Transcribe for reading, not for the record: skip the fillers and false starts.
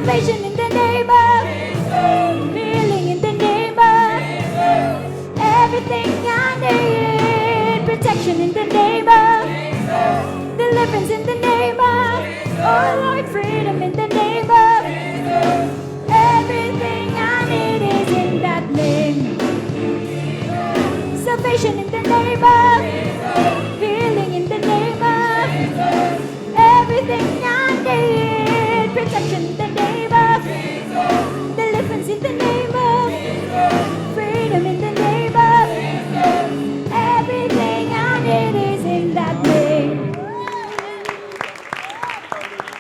Salvation in the name of Jesus. Healing in the name of Jesus. Everything I need. Protection in the name of Jesus. Deliverance in the name of Jesus. Oh Lord, freedom in the name of Jesus. Everything I need is in that name. Salvation in the name of Jesus.